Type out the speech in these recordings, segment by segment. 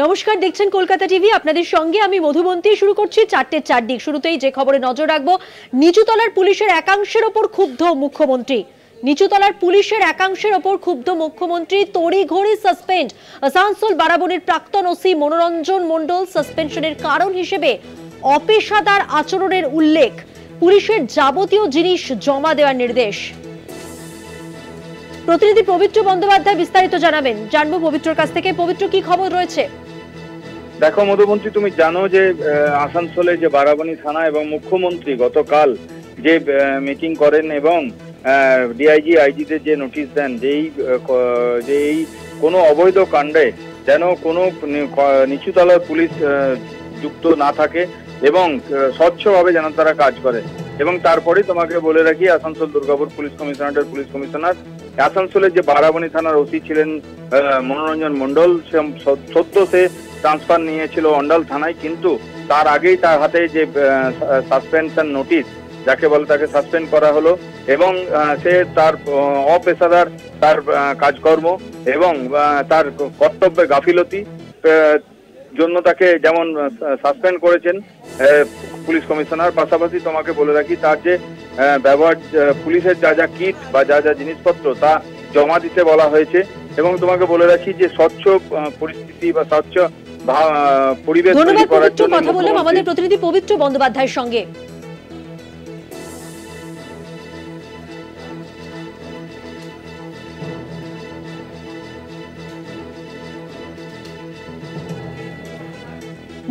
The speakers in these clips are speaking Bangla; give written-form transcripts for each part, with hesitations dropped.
নমস্কার, দেখছেন কলকাতা টিভি। আপনাদের সঙ্গে আমি মধুবন্তী। শুরু করছি 4টের 4 দিক। শুরুতেই যে খবরে নজর রাখবো, নিচুতলার পুলিশের একাংশের ওপর ক্ষুব্ধ মুখ্যমন্ত্রী। নিচুতলার পুলিশের একাংশের ওপর ক্ষুব্ধ মুখ্যমন্ত্রী, তড়িঘড়ি সাসপেন্ড। আসানসোল বারাবণীর প্রাক্তন ওসি মনোরঞ্জন মণ্ডল সাসপেনশনের কারণ হিসেবে অপেশাদার আচরণের উল্লেখ। পুলিশের যাবতীয় জিনিস জমা দেওয়ার নির্দেশ। প্রতিনিধি পবিত্র বন্দ্যোপাধ্যায় বিস্তারিত জানাবেন। জানবো পবিত্রর কাছ থেকে। পবিত্র, কি খবর রয়েছে? দেখো মধুবন্তী, তুমি জানো যে আসানসোলে যে বারাবণী থানা এবং মুখ্যমন্ত্রী গতকাল যে মিটিং করেন এবং ডিআইজি আইজিদের যে নোটিশ দেন যে এই কোনো অবৈধ কাণ্ডে যেন কোনো নিচুতলার পুলিশ যুক্ত না থাকে এবং স্বচ্ছভাবে যেন তারা কাজ করে। এবং তারপরে তোমাকে বলে রাখি, আসানসোল দুর্গাপুর পুলিশ কমিশনারের পুলিশ কমিশনার আসানসোলের যে বারাবণী থানার ওসি ছিলেন মনোরঞ্জন মণ্ডল, সদ্য সে ট্রান্সফার নিয়েছিল অন্ডাল থানায়, কিন্তু তার আগেই তার হাতে যে সাসপেনশন নোটিশ যাকে বলে তাকে সাসপেন্ড করা হলো এবং সে তার অপেশাদার তার কাজকর্ম এবং তার কর্তব্যে গাফিলতি জন্য তাকে যেমন সাসপেন্ড করেছেন পুলিশ কমিশনার, পাশাপাশি তোমাকে বলে রাখি তার যে ব্যবহার পুলিশের যা যা কিট বা যা যা জিনিসপত্র তা জমা দিতে বলা হয়েছে। এবং তোমাকে বলে রাখি যে স্বচ্ছ পরিস্থিতি বা স্বচ্ছ পরিবেশ তৈরি করার জন্য কথা বললাম আমাদের প্রতিনিধি পবিত্র বন্দ্যোপাধ্যায়ের সঙ্গে।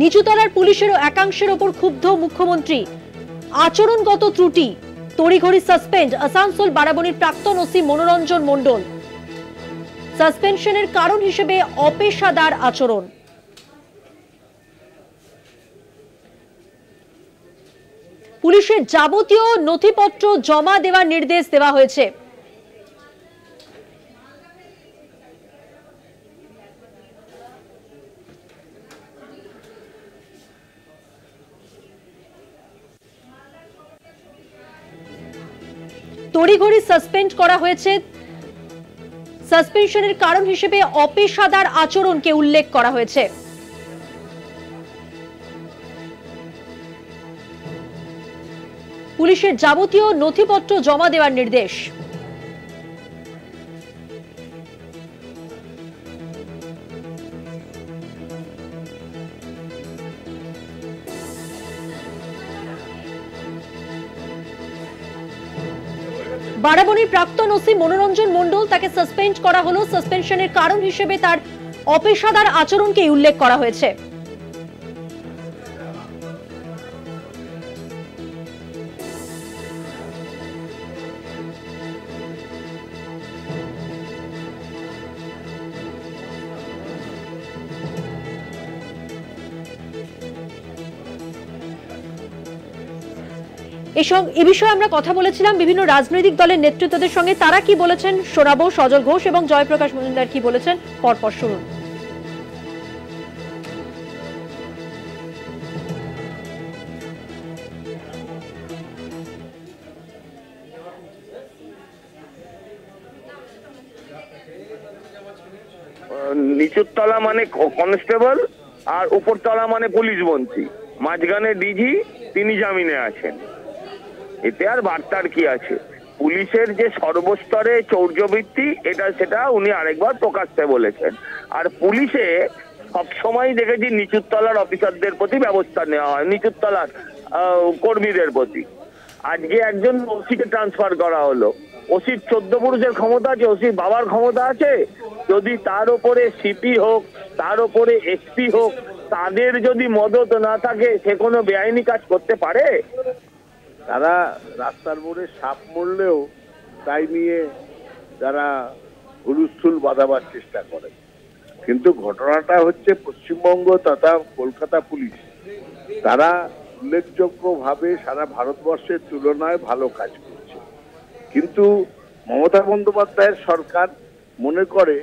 নিচুতলার পুলিশের একাংশের ওপর ক্ষুব্ধ মুখ্যমন্ত্রী, আচরণগত ত্রুটি, তড়িঘড়ি সাসপেন্ড আসানসোল বারাবণীর প্রাক্তন ওসি মনোরঞ্জন মণ্ডল। সাসপেনশনের কারণ হিসেবে অপেশাদার আচরণ। পুলিশের যাবতীয় নথিপত্র জমা দেওয়ার নির্দেশ দেওয়া হয়েছে। তড়িঘড়ি সাসপেন্ড করা হয়েছে। সাসপেনশনের কারণ হিসেবে অপেশাদার আচরণকে উল্লেখ করা হয়েছে। পুলিশের যাবতীয় নথিপত্র জমা দেওয়ার নির্দেশ। বারাবণীর প্রাক্তন ওসি মনোরঞ্জন মণ্ডল, তাকে সাসপেন্ড করা হলো। সাসপেনশনের কারণ হিসেবে তার অপেশাদার আচরণকে উল্লেখ করা হয়েছে। এ বিষয়ে আমরা কথা বলেছিলাম বিভিন্ন রাজনৈতিক দলের নেতৃত্বদের সঙ্গে। তারা কি বলেছেন শোনাবো। সজল ঘোষ এবং জয়প্রকাশ মজুমদার কি বলেছেন পরপর শুনুন। নিচুতলা মানে কনস্টেবল আর উপরতলা মানে পুলিশ মন্ত্রী, মাঝখানে ডিজি, তিনি জামিনে আছেন। এতে আর বার্তার কি আছে? পুলিশের যে সর্বস্তরে চৌর্যবৃত্তি এটা সেটা উনি আরেকবার প্রকাশ্যে বলেছেন। আর পুলিশে সবসময় দেখেছি নিচুতলার অফিসারদের প্রতি ব্যবস্থা নেওয়া হয়, নিচুতলার কর্মীদের প্রতি। আজকে একজন ওসিকে ট্রান্সফার করা হলো। ওসির 14 পুরুষের ক্ষমতা আছে, ওসির বাবার ক্ষমতা আছে। যদি তার উপরে সিপি হোক, তার উপরে এসপি হোক, তাদের যদি মদত না থাকে, সে কোনো বেআইনি কাজ করতে পারে? তারা রাস্তার মোড়ে সাপ মরলেও তাই নিয়ে যারা হুলস্থুল বাঁধাবার চেষ্টা করে, কিন্তু ঘটনাটা হচ্ছে পশ্চিমবঙ্গ তথা কলকাতা পুলিশ তারা উল্লেখযোগ্যভাবে সারা ভারতবর্ষের তুলনায় ভালো কাজ করছে। কিন্তু মমতা বন্দ্যোপাধ্যায়ের সরকার মনে করে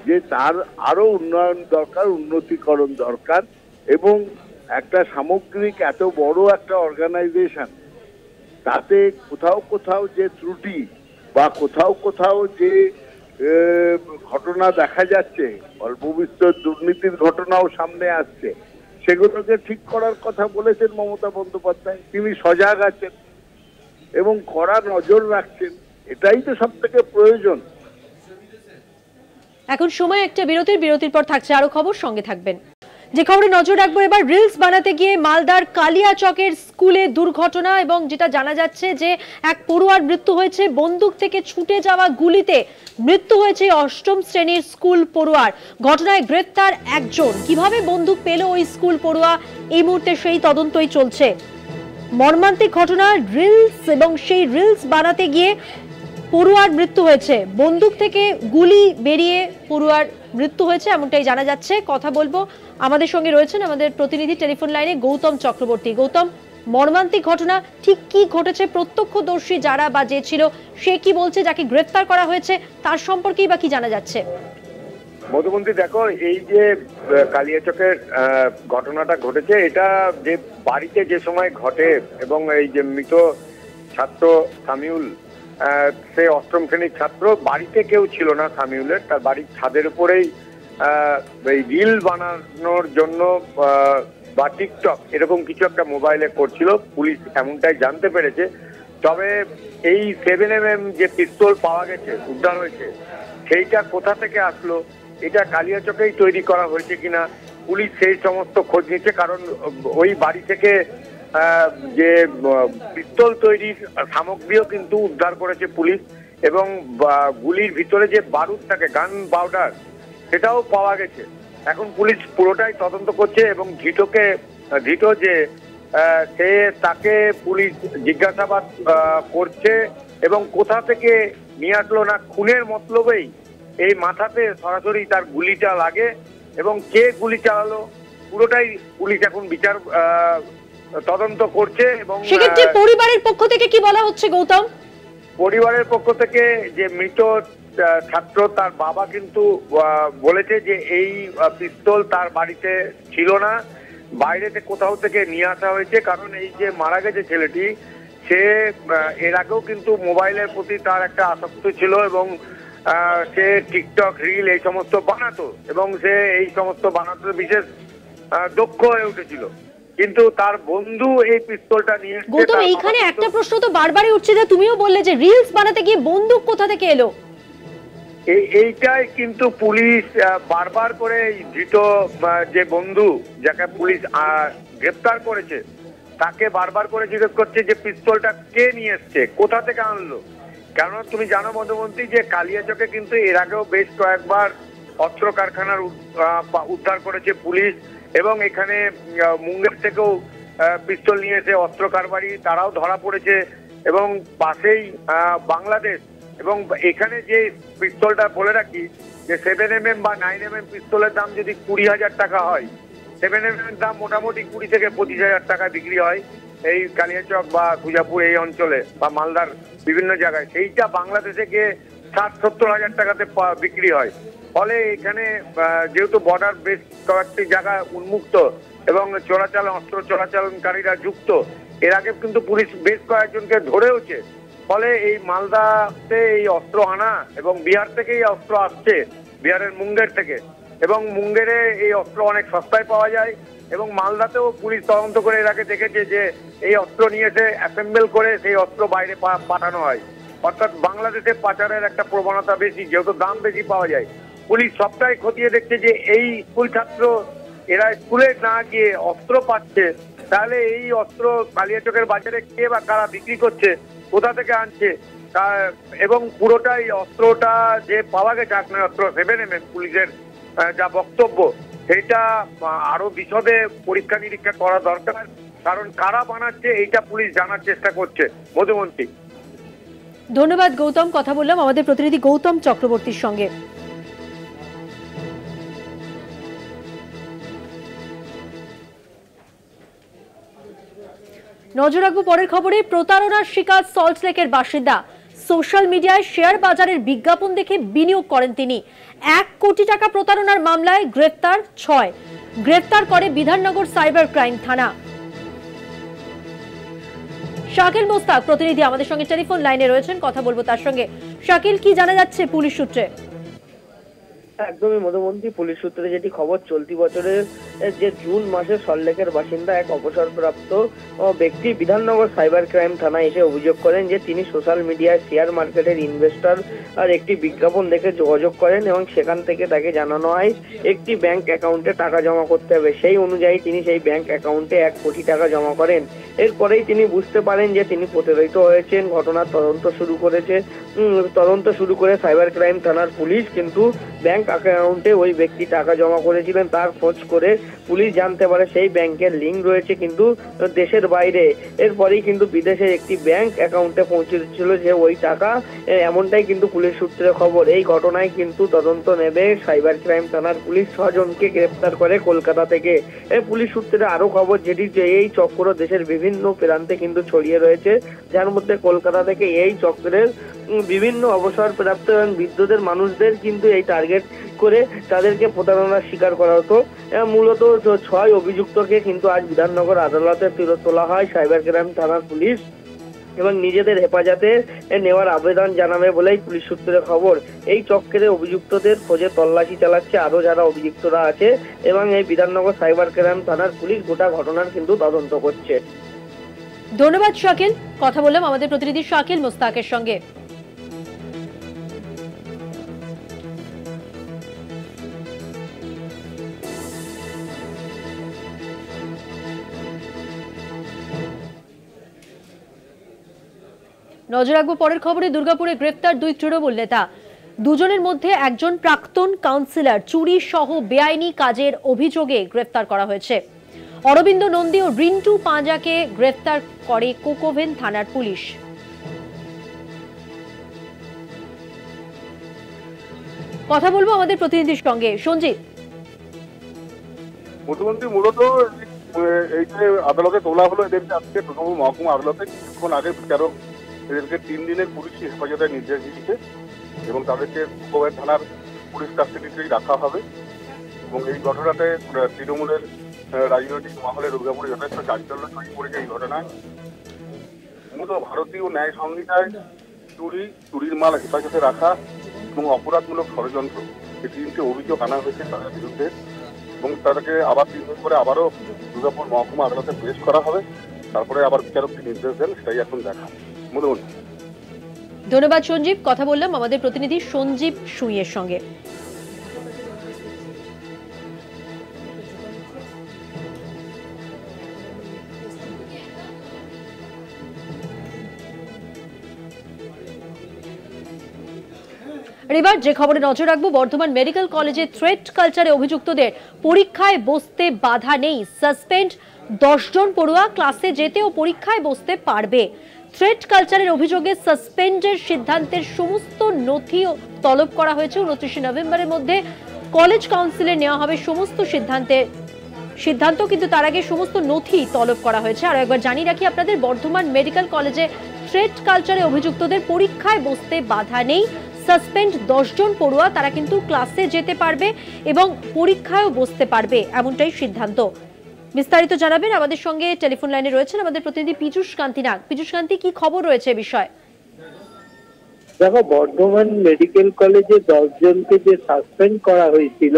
যে তার আরো উন্নয়ন দরকার, উন্নতিকরণ দরকার, এবং একটা সামগ্রিক এত বড় একটা অর্গানাইজেশন তাতে কোথাও কোথাও যে ত্রুটি বা কোথাও কোথাও যে ঘটনা দেখা যাচ্ছে, অল্প বিস্তর দুর্নীতির ঘটনাও সামনে আসছে, সেগুলোকে ঠিক করার কথা বলেছেন মমতা বন্দ্যোপাধ্যায়। তিনি সজাগ আছেন এবং কড়া নজর রাখছেন, এটাই তো সব থেকে প্রয়োজন। এখন সময় একটা বিরতির পর থাকছে আরো খবর, সঙ্গে থাকবেন। যে খবরে নজর রাখবো এবার, রিলস বানাতে গিয়ে মালদার কালিয়াচকের স্কুলে দুর্ঘটনা, এবং যেটা জানা যাচ্ছে যে এক পড়ুয়ার মৃত্যু হয়েছে বন্দুক থেকে ছুটে যাওয়া গুলিতে। মৃত্যু হয়েছে অষ্টম শ্রেণীর স্কুল পড়ুয়ার। ঘটনায় গ্রেফতার একজন। কিভাবে বন্দুক পেল ওই স্কুল পড়ুয়া, এই মুহূর্তে সেই তদন্তই চলছে। মর্মান্তিক ঘটনা, রিলস এবং সেই রিলস বানাতে গিয়ে পড়ুয়ার মৃত্যু হয়েছে। বন্দুক থেকে গুলি বেরিয়ে পড়ুয়ার মৃত্যু হয়েছে এমনটাই জানা যাচ্ছে। কথা বলবো, আমাদের সঙ্গে রয়েছেন আমাদের প্রতিনিধি টেলিফোন লাইনে গৌতম চক্রবর্তী। গৌতম, মর্মান্তিক ঘটনা, ঠিক কি ঘটেছে? প্রত্যক্ষদর্শী যারা বা যে ছিল সে কি বলছে? যাকে গ্রেফতার করা হয়েছে তার সম্পর্কেই বা কি জানা যাচ্ছে? মধুমন্তী, দেখো, এই যে কালিয়াচকের ঘটনাটা ঘটেছে, এটা যে বাড়িতে যে সময় ঘটে এবং এই যে মৃত ছাত্র সামিউল, সে অষ্টম শ্রেণীর ছাত্র, বাড়িতে কেউ ছিল না সামিউলের, তার বাড়ির ছাদের উপরেই এই রিল বানানোর জন্য বা টিকটক এরকম কিছু একটা মোবাইলে করছিল, পুলিশ এমনটাই জানতে পেরেছে। তবে এই 7mm যে পিস্তল পাওয়া গেছে, উদ্ধার হয়েছে, সেইটা কোথা থেকে আসলো, এটা কালিয়াচকেই তৈরি করা হয়েছে কিনা পুলিশ সেই সমস্ত খোঁজ নিচ্ছে। কারণ ওই বাড়ি থেকে যে পিস্তল তৈরির সামগ্রীও কিন্তু উদ্ধার করেছে পুলিশ, এবং গুলির ভিতরে যে বারুদ থাকে, গান পাউডার, সেটাও পাওয়া গেছে। এখন পুলিশ পুরোটাই তদন্ত করছে এবং ধৃত যে সে, তাকে পুলিশ জিজ্ঞাসাবাদ করছে এবং কোথা থেকে নিয়ে আসলো, না খুনের মতলবেই এই মাথাতে সরাসরি তার গুলিটা লাগে এবং কে গুলি চালালো পুরোটাই পুলিশ এখন বিচার তদন্ত করছে। এবং সেক্ষেত্রে পরিবারের পক্ষ থেকে কি বলা হচ্ছে গৌতম? পরিবারের পক্ষ থেকে যে মৃত ছাত্র, তার বাবা কিন্তু বলেছে যে এই পিস্তল তার বাড়িতে ছিল না, বাইরেতে কোথাও থেকে নিয়ে আসা হয়েছে। কারণ এই যে মারা গেছে ছেলেটি, সে এর আগেও কিন্তু মোবাইলের প্রতি তার একটা আসক্তি ছিল এবং সে টিকটক, রিল এই সমস্ত বানাতো এবং সে এই সমস্ত বানাতে বিশেষ দক্ষ হয়ে উঠেছিল। কিন্তু তার বন্ধু এই পিস্তলটা নিয়ে এসেছে। গৌতম, এইখানে একটা প্রশ্ন তো বারবারই উঠছে, যে তুমিও বললে যে রিলস বানাতে গিয়ে বন্দুক কোথা থেকে এলো। এইটাই কিন্তু পুলিশ বারবার করে ধৃত যে বন্ধু, যাকে পুলিশ গ্রেপ্তার করেছে, তাকে বারবার করে জিজ্ঞেস করছে যে পিস্তলটা কে নিয়ে এসছে, কোথা থেকে আনলো। কেননা তুমি জানো মধুমন্তী, যে কালিয়াচকে কিন্তু এর আগেও বেশ কয়েকবার অস্ত্র কারখানার উদ্ধার করেছে পুলিশ, এবং এখানে মুঙ্গের থেকেও পিস্তল নিয়ে এসে অস্ত্র কারবারি তারাও ধরা পড়েছে, এবং পাশেই বাংলাদেশ। এবং এখানে যে পিস্তলটা বলে রাখি, যে 7mm বা 9mm পিস্তলের দাম যদি 20,000 টাকা হয়, 7mm এর দাম মোটামুটি 20 থেকে 25,000 টাকা বিক্রি হয় এই কালিয়াচক বা খুজাপুর এই অঞ্চলে বা মালদার বিভিন্ন জায়গায়। সেইটা বাংলাদেশে গিয়ে 60-70 হাজার টাকাতে বিক্রি হয়। ফলে এখানে যেহেতু বর্ডার বেশ কয়েকটি জায়গা উন্মুক্ত এবং অস্ত্র চোরাচালানকারীরা যুক্ত, এর আগে কিন্তু পুলিশ বেশ কয়েকজনকে ধরেওছে। ফলে এই মালদাতে এই অস্ত্র আনা, এবং বিহার থেকে এই অস্ত্র আসছে, বিহারের মুঙ্গের থেকে, এবং মুঙ্গেরে এই অস্ত্র অনেক সস্তায় পাওয়া যায়। এবং মালদাতেও পুলিশ তদন্ত করে এর আগে দেখেছে যে এই অস্ত্র নিয়ে এসে অ্যাসেম্বল করে সেই অস্ত্র বাইরে পাঠানো হয়। অর্থাৎ বাংলাদেশে পাচারের একটা প্রবণতা বেশি, যেহেতু দাম বেশি পাওয়া যায়। পুলিশ সবটাই খতিয়ে দেখছে যে এই স্কুল ছাত্র, এরা স্কুলে না গিয়ে অস্ত্র পাচ্ছে, তাহলে এই অস্ত্র কালিয়াচকের বাজারে কে বা কারা বিক্রি করছে, কোথা থেকে আনছে, এবং পুরোটাই অস্ত্রটা যে পাওয়া গেছে, আগ্নেয় অস্ত্র 7mm, পুলিশের যা বক্তব্য, সেটা আরো বিশদে পরীক্ষা নিরীক্ষা করা দরকার। কারণ কারা বানাচ্ছে এইটা পুলিশ জানার চেষ্টা করছে। মধুমন্তী, ধন্যবাদ গৌতম। কথা বললাম আমাদের প্রতিনিধি গৌতম চক্রবর্তীর সঙ্গে। নজর রাখবো পরের খবরে। প্রতারণার শিকার সল্টলেকের বাসিন্দা। সোশ্যাল মিডিয়ায় শেয়ার বাজারের বিজ্ঞাপন দেখে বিনিয়োগ করেন তিনি। 1 কোটি টাকা প্রতারণার মামলায় গ্রেফতার 6। গ্রেফতার করে বিধাননগর সাইবার ক্রাইম থানা। শাকিল মোস্তাক প্রতিনিধি আমাদের সঙ্গে টেলিফোন লাইনে রয়েছেন, কথা বলবো তার সঙ্গে। শাকিল, কি জানা যাচ্ছে পুলিশ সূত্রে? একদমই মধুমন্তী, পুলিশ সূত্রে যেটি খবর, চলতি বছরের যে জুন মাসে সল্টলেকের বাসিন্দা এক অবসরপ্রাপ্ত ব্যক্তি বিধাননগর সাইবার ক্রাইম থানায় এসে অভিযোগ করেন যে তিনি সোশ্যাল মিডিয়ায় শেয়ার মার্কেটের ইনভেস্টর আর একটি বিজ্ঞাপন দেখে যোগাযোগ করেন এবং সেখান থেকে তাকে জানানো হয় একটি ব্যাংক অ্যাকাউন্টে টাকা জমা করতে হবে। সেই অনুযায়ী তিনি সেই ব্যাংক অ্যাকাউন্টে 1 কোটি টাকা জমা করেন। এরপরেই তিনি বুঝতে পারেন যে তিনি প্রতারিত হয়েছেন। ঘটনার তদন্ত শুরু করে সাইবার ক্রাইম থানার পুলিশ, কিন্তু ব্যাংক অ্যাকাউন্টে ওই ব্যক্তি টাকা জমা করেছিলেন তার খোঁজ করে পুলিশ জানতে পারে সেই ব্যাংকের লিঙ্ক রয়েছে কিন্তু দেশের বাইরে। এরপরেই কিন্তু বিদেশের একটি ব্যাংক অ্যাকাউন্টে পৌঁছেছিল যে ওই টাকা, এমনটাই কিন্তু পুলিশ সূত্রে খবর। এই ঘটনায় কিন্তু তদন্ত নেবে সাইবার ক্রাইম থানার পুলিশ। 6 জনকে গ্রেফতার করে কলকাতা থেকে। পুলিশ সূত্রে আরো খবর যেটি যে এই চক্র দেশের বিভিন্ন প্রান্তে কিন্তু ছড়িয়ে রয়েছে, যার মধ্যে কলকাতা থেকে এই চক্রের বিভিন্ন অবসরপ্রাপ্ত এবং বিদ্যুতের মানুষদের কিন্তু এই টার্গেট করে তাদেরকে প্রতারণার শিকার করা হতো। মূলত 6 অভিযুক্তকে কিন্তু আজ বিধাননগর আদালতে ফেরত তোলা হয় সাইবার ক্রাইম থানার পুলিশ এবং নিজেদের হেফাজতে নেওয়ার আবেদন জানাবে বলেই পুলিশ সূত্রে খবর। এই চক্রের অভিযুক্তদের খোঁজে তল্লাশি চালাচ্ছে আরো যারা অভিযুক্তরা আছে এবং এই বিধাননগর সাইবার ক্রাইম থানার পুলিশ গোটা ঘটনার কিন্তু তদন্ত করছে। ধন্যবাদ শাকিল। কথা বললাম আমাদের প্রতিনিধি শাকিল মোস্তাকের সঙ্গে। নজর রাখবো পরের খবরে। দুর্গাপুরে গ্রেফতার 2 তৃণমূল নেতা। দুজনের মধ্যে একজন প্রাক্তন কাউন্সিলর। চুরি সহ বেআইনি কাজের অভিযোগে গ্রেফতার করা হয়েছে। অরবিন্দ নন্দী ও রিন্টু পাঁজাকে গ্রেফতার করে কোকোভেন থানার পুলিশ। কথা বলবো আমাদের প্রতিনিধির সঙ্গে। সঞ্জিত, মুখ্যমন্ত্রী মূলত এই যে আদালতে তোলা হলো এদেরকে আজকে তৃণমূল মহকুমা আদালতে কিছুক্ষণ আগে বিচারক এদেরকে 3 দিনের পুলিশি হেফাজতের নির্দেশ দিয়েছে এবং তাদেরকে কোকোভেন থানার পুলিশ কাস্টডিতেই রাখা হবে। এবং এই ঘটনাতে তৃণমূলের রাজনৈতিক মহলে দুর্গাপুরে যথেষ্ট চাঞ্চল্য তৈরি করেছে এই ঘটনায়। মূলত ভারতীয় ন্যায় সংহিতায় চুরির মাল হেফাজতে রাখা এবং অপরাধমূলক ষড়যন্ত্র, এই 3টে অভিযোগ আনা হয়েছে তাদের বিরুদ্ধে এবং তাদেরকে আবার 3 দিন করে আবারও দুর্গাপুর মহকুমা আদালতে পেশ করা হবে। তারপরে আবার বিচারককে নির্দেশ দেন, সেটাই এখন দেখা। ধন্যবাদ সঞ্জীব। কথা বললাম আমাদের প্রতিনিধি সঞ্জীব সুইয়ের সঙ্গে। এবার যে খবরে নজর রাখবো, বর্ধমান মেডিকেল কলেজে থ্রেট কালচারে অভিযুক্তদের পরীক্ষায় বসতে বাধা নেই। সাসপেন্ড 10 জন পড়ুয়া ক্লাসে যেতে ও পরীক্ষায় বসতে পারবে। থ্রেট কালচারের অভিযোগে সাসপেন্ডের সিদ্ধান্তের সমস্ত নথি তলব করা হয়েছে। 29 নভেম্বরের মধ্যে কলেজ কাউন্সিলে নেওয়া হবে সমস্ত সিদ্ধান্ত, কিন্তু তার আগে সমস্ত নথি তলব করা হয়েছে। আর একবার জানিয়ে রাখি আপনাদের, বর্ধমান মেডিকেল কলেজে থ্রেট কালচারে অভিযুক্তদের পরীক্ষায় বসতে বাধা নেই। সাসপেন্ড 10 জন পড়ুয়া তারা কিন্তু ক্লাসে যেতে পারবে এবং পরীক্ষায়ও বসতে পারবে, এমনটাই সিদ্ধান্ত। বিস্তারিত জানাবেন আমাদের সঙ্গে টেলিফোন লাইনে রয়েছেন আমাদের প্রতিনিধি পীযূষ কান্তি নাগ। পীযূষ কান্তি, কি খবর রয়েছে বিষয়? দেখো, বর্ধমান মেডিকেল কলেজে 10 জনকে যে সাসপেন্ড করা হয়েছিল,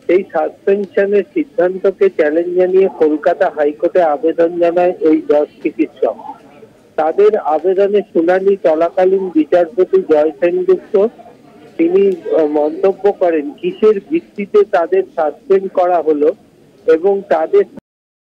সেই সাসপেনশনের সিদ্ধান্তকে চ্যালেঞ্জ জানিয়ে কলকাতা হাইকোর্টে আবেদন জানায় ওই 10 চিকিৎসক। তাদের আবেদনের শুনানি চলাকালীন বিচারপতি জয় সেনগুপ্ত তিনি মন্তব্য করেন কিসের ভিত্তিতে তাদের সাসপেন্ড করা হলো এবং তাদের